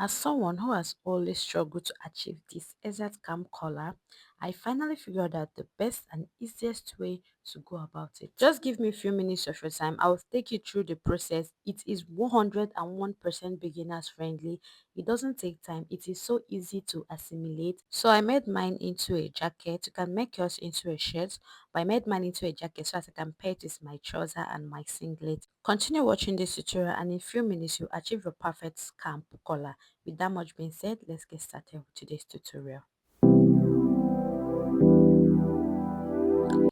As someone who has always struggled to achieve this exact calm color, I finally figured out the best and easiest way to go about it. Just give me a few minutes of your time. I will take you through the process. It is 101% beginners friendly. It doesn't take time. It is so easy to assimilate. So I made mine into a jacket. You can make yours into a shirt, but I made mine into a jacket so as I can pair it with my trouser and my singlet. Continue watching this tutorial and in a few minutes you achieve your perfect scamp color. With that much being said, let's get started with today's tutorial.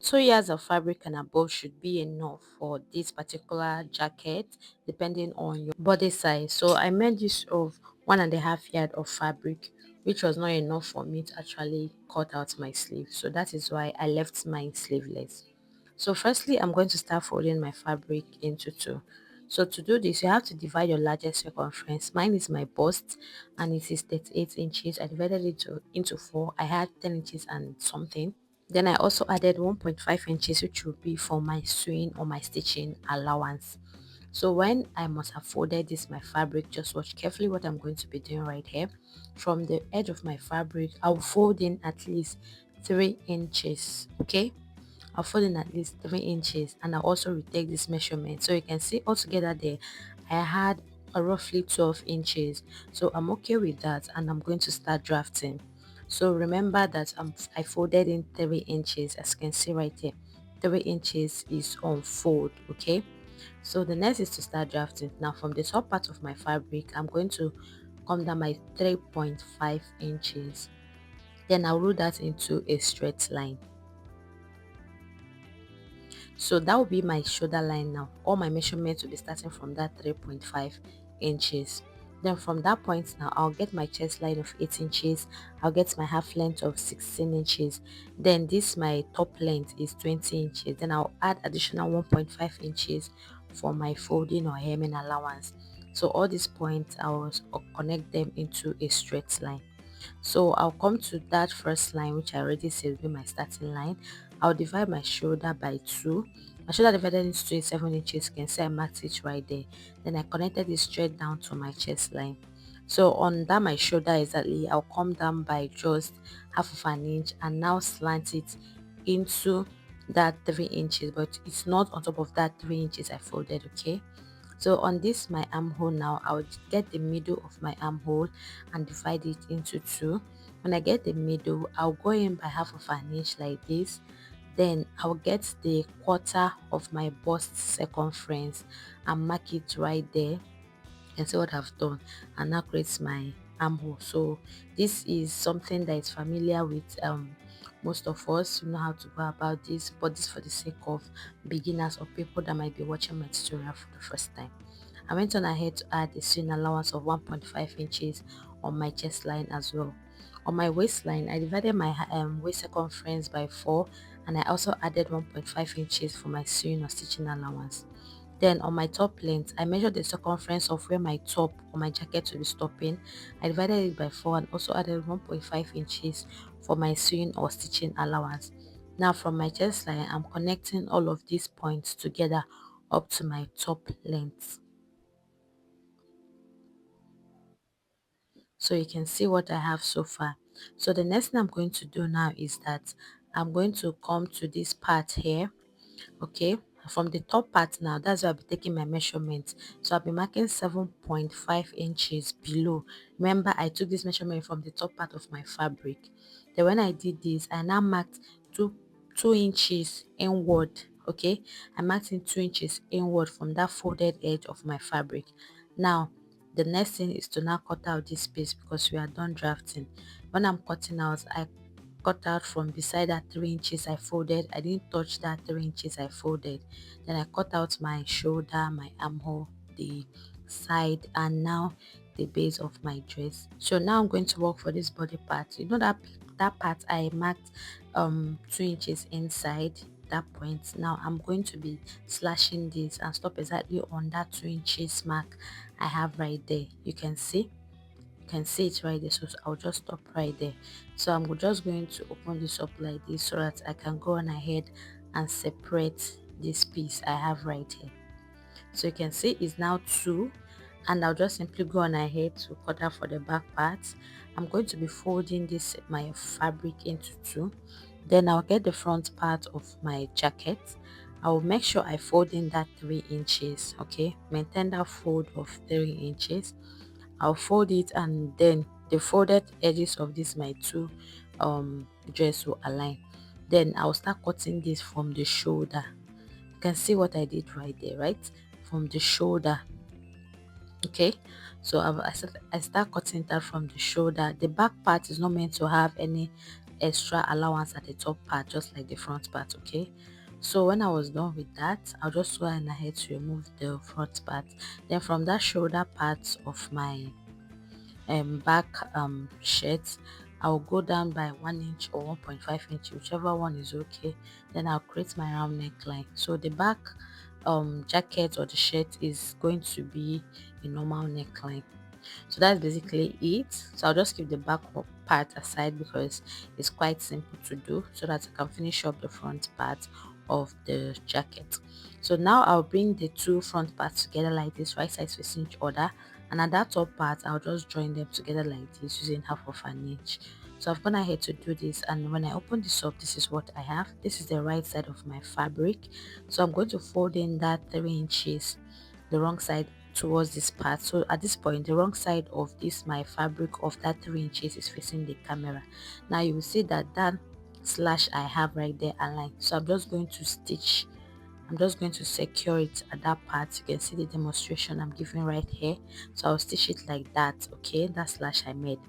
2 years of fabric and above should be enough for this particular jacket depending on your body size. So I made use of 1.5 yard of fabric, which was not enough for me to actually cut out my sleeve. So that is why I left mine sleeveless. So firstly, I'm going to start folding my fabric into two. So to do this, you have to divide your largest circumference. Mine is my bust and it is 38 inches. I divided it into four. I had 10 inches and something. Then I also added 1.5 inches, which will be for my sewing or my stitching allowance. So when I must have folded this my fabric, just watch carefully what I'm going to be doing right here. From the edge of my fabric, I'll fold in at least 3 inches. Okay, I'll fold in at least 3 inches, and I'll also retake this measurement. So you can see altogether there I had a roughly 12 inches. So I'm okay with that, and I'm going to start drafting. So remember that I folded in 3 inches, as you can see right here. 3 inches is on fold. Okay, so the next is to start drafting. Now from the top part of my fabric, I'm going to come down my 3.5 inches. Then I'll roll that into a straight line. So that will be my shoulder line. Now all my measurements will be starting from that 3.5 inches. Then from that point, now I'll get my chest line of 8 inches. I'll get my half length of 16 inches. Then this my top length is 20 inches. Then I'll add additional 1.5 inches for my folding or hemming allowance. So all these points I'll connect them into a straight line. So I'll come to that first line, which I already said will be my starting line. I'll divide my shoulder by 2. My shoulder divided into 7 inches. You can see I marked it right there. Then I connected it straight down to my chest line. So on that my shoulder exactly, I'll come down by just half of an inch and now slant it into that 3 inches, but it's not on top of that 3 inches I folded. Okay, so on this my armhole, now I would get the middle of my armhole and divide it into two. When I get the middle, I'll go in by half of an inch like this. Then I'll get the quarter of my bust circumference and mark it right there. And see what I've done, and now creates my armhole. So this is something that is familiar with most of us. You know how to go about this, but this for the sake of beginners or people that might be watching my tutorial for the first time. I went on ahead to add a sewing allowance of 1.5 inches on my chest line as well. On my waistline, I divided my waist circumference by 4, and I also added 1.5 inches for my sewing or stitching allowance. Then on my top length, I measured the circumference of where my top or my jacket will be stopping. I divided it by 4 and also added 1.5 inches for my sewing or stitching allowance. Now from my chest line, I'm connecting all of these points together up to my top length. So you can see what I have so far. So the next thing I'm going to do now is that I'm going to come to this part here. Okay, from the top part, now that's where I'll be taking my measurement. So I'll be marking 7.5 inches below. Remember, I took this measurement from the top part of my fabric. Then when I did this, I now marked 2 inches inward. Okay, I marked in 2 inches inward from that folded edge of my fabric. Now the next thing is to now cut out this space because we are done drafting. When I'm cutting out, I cut out from beside that 3 inches I folded. I didn't touch that 3 inches I folded. Then I cut out my shoulder, my armhole, the side, and now the base of my dress. So now I'm going to work for this body part. You know that part I marked 2 inches inside that point. Now I'm going to be slashing this and stop exactly on that 2 inches mark I have right there. You can see it right there, so I'll just stop right there. So I'm just going to open this up like this so that I can go on ahead and separate this piece I have right here. So you can see it's now 2, and I'll just simply go on ahead to cut out for the back part. I'm going to be folding this my fabric into two. Then I'll get the front part of my jacket. I will make sure I fold in that 3 inches. Okay, maintain that fold of 3 inches. I'll fold it, and then the folded edges of this my two dress will align. Then I'll start cutting this from the shoulder. You can see what I did right there, right? From the shoulder. Okay, so I start cutting that from the shoulder. The back part is not meant to have any extra allowance at the top part, just like the front part. Okay, so when I was done with that, I'll just go ahead to remove the front part. Then from that shoulder part of my back shirt, I'll go down by 1 inch or 1.5 inch, whichever one is okay. Then I'll create my round neckline. So the back jacket or the shirt is going to be a normal neckline. So that's basically it. So I'll just keep the back part aside because it's quite simple to do, so that I can finish up the front part of the jacket. So now I'll bring the two front parts together like this, right sides facing each other, and at that top part I'll just join them together like this using half of an inch. So I've gone ahead to do this, and when I open this up, this is what I have. This is the right side of my fabric. So I'm going to fold in that 3 inches, the wrong side, towards this part. So at this point, the wrong side of this my fabric of that 3 inches is facing the camera. Now you will see that that slash I have right there aligned. So I'm just going to secure it at that part. You can see the demonstration I'm giving right here. So I'll stitch it like that. Okay, that slash I made.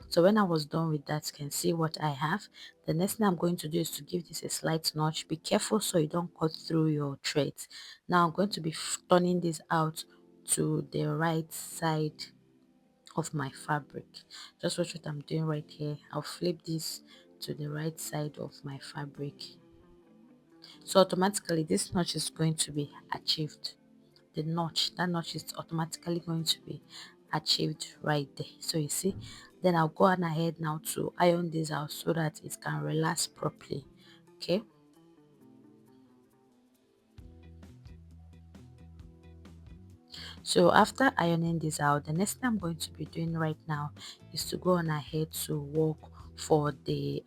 So when I was done with that, you can see what I have. The next thing I'm going to do is to give this a slight notch. Be careful so you don't cut through your threads. Now I'm going to be turning this out to the right side of my fabric. Just watch what I'm doing right here. I'll flip this to the right side of my fabric. So automatically this notch is going to be achieved. That notch is automatically going to be achieved right there. So you see, then I'll go on ahead now to iron this out so that it can relax properly. Okay, so after ironing this out, the next thing I'm going to be doing right now is to go on ahead to work for the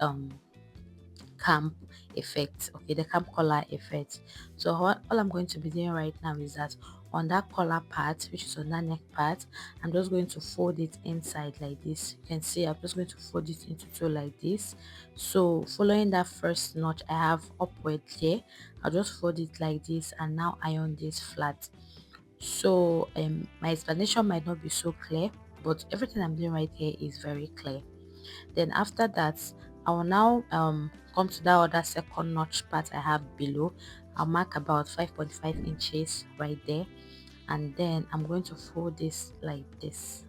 camp effect. Okay, the camp collar effect. So all I'm going to be doing right now is that on that collar part, which is on that neck part, I'm just going to fold it inside like this. You can see I'm just going to fold it into two like this. So following that first notch I have upward here, I'll just fold it like this and now iron this flat. So my explanation might not be so clear, but everything I'm doing right here is very clear. Then after that, I will now come to that other second notch part I have below. I'll mark about 5.5 inches right there, and then I'm going to fold this like this.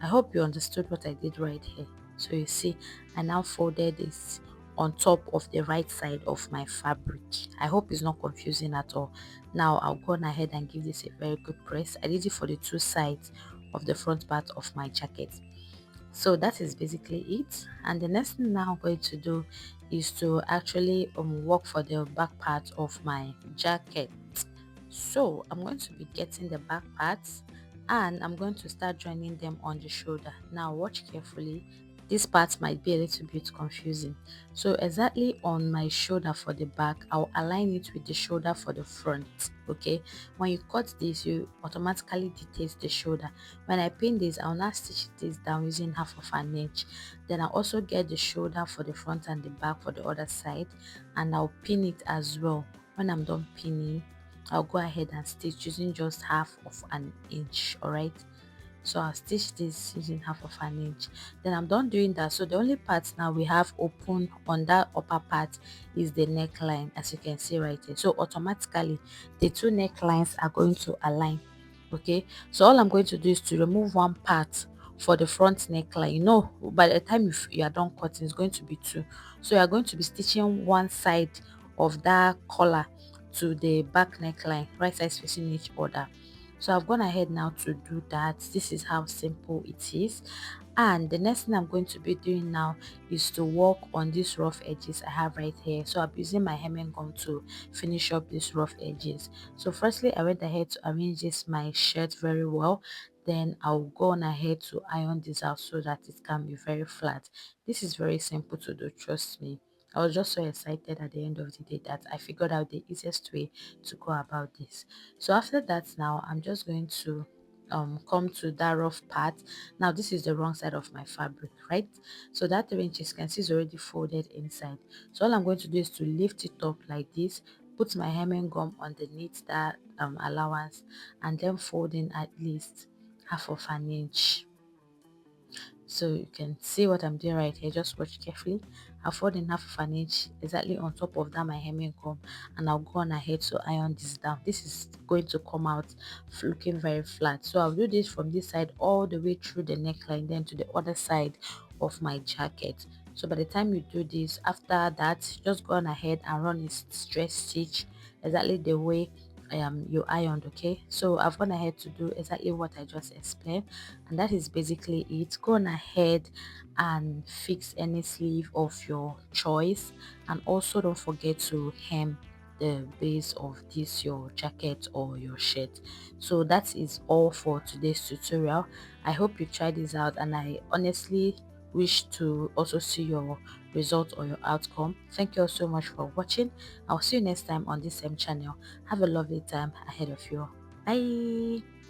I hope you understood what I did right here. So you see, I now folded this on top of the right side of my fabric. I hope it's not confusing at all. Now I'll go on ahead and give this a very good press. I did it for the two sides of the front part of my jacket. So that is basically it, and the next thing now I'm going to do is to actually work for the back part of my jacket. So I'm going to be getting the back parts, and I'm going to start joining them on the shoulder. Now watch carefully. This part might be a little bit confusing. So exactly on my shoulder for the back, I'll align it with the shoulder for the front. Okay, when you cut this, you automatically dictate the shoulder. When I pin this, I'll now stitch this down using half of an inch. Then I'll also get the shoulder for the front and the back for the other side, and I'll pin it as well. When I'm done pinning, I'll go ahead and stitch using just half of an inch. All right, so I'll stitch this using half of an inch. Then I'm done doing that. So the only part now we have open on that upper part is the neckline, as you can see right here. So automatically the two necklines are going to align. Okay, so all I'm going to do is to remove one part for the front neckline. You know, by the time you are done cutting, it's going to be two. So you are going to be stitching one side of that collar to the back neckline, right sides facing each other. So I've gone ahead now to do that. This is how simple it is. And the next thing I'm going to be doing now is to work on these rough edges I have right here. So I'm using my hemming gun to finish up these rough edges. So firstly, I went ahead to arrange this my shirt very well. Then I'll go on ahead to iron this out so that it can be very flat. This is very simple to do, trust me. I was just so excited at the end of the day that I figured out the easiest way to go about this. So after that, now I'm just going to come to that rough part. Now this is the wrong side of my fabric, right? So that 3 inches can see is already folded inside. So all I'm going to do is to lift it up like this, put my hemming gum underneath that allowance, and then fold in at least half of an inch. So you can see what I'm doing right here. Just watch carefully. I'll fold in half of an inch exactly on top of that my hemming comb, and I'll go on ahead to iron this down. This is going to come out looking very flat. So I'll do this from this side all the way through the neckline, then to the other side of my jacket. So by the time you do this, after that, just go on ahead and run a straight stitch exactly the way you ironed. Okay, so I've gone ahead to do exactly what I just explained, and that is basically it. Go on ahead and fix any sleeve of your choice, and also don't forget to hem the base of this your jacket or your shirt. So that is all for today's tutorial. I hope you try this out, and I honestly wish to also see your result or your outcome. Thank you all so much for watching. I'll see you next time on this same channel. Have a lovely time ahead of you. Bye.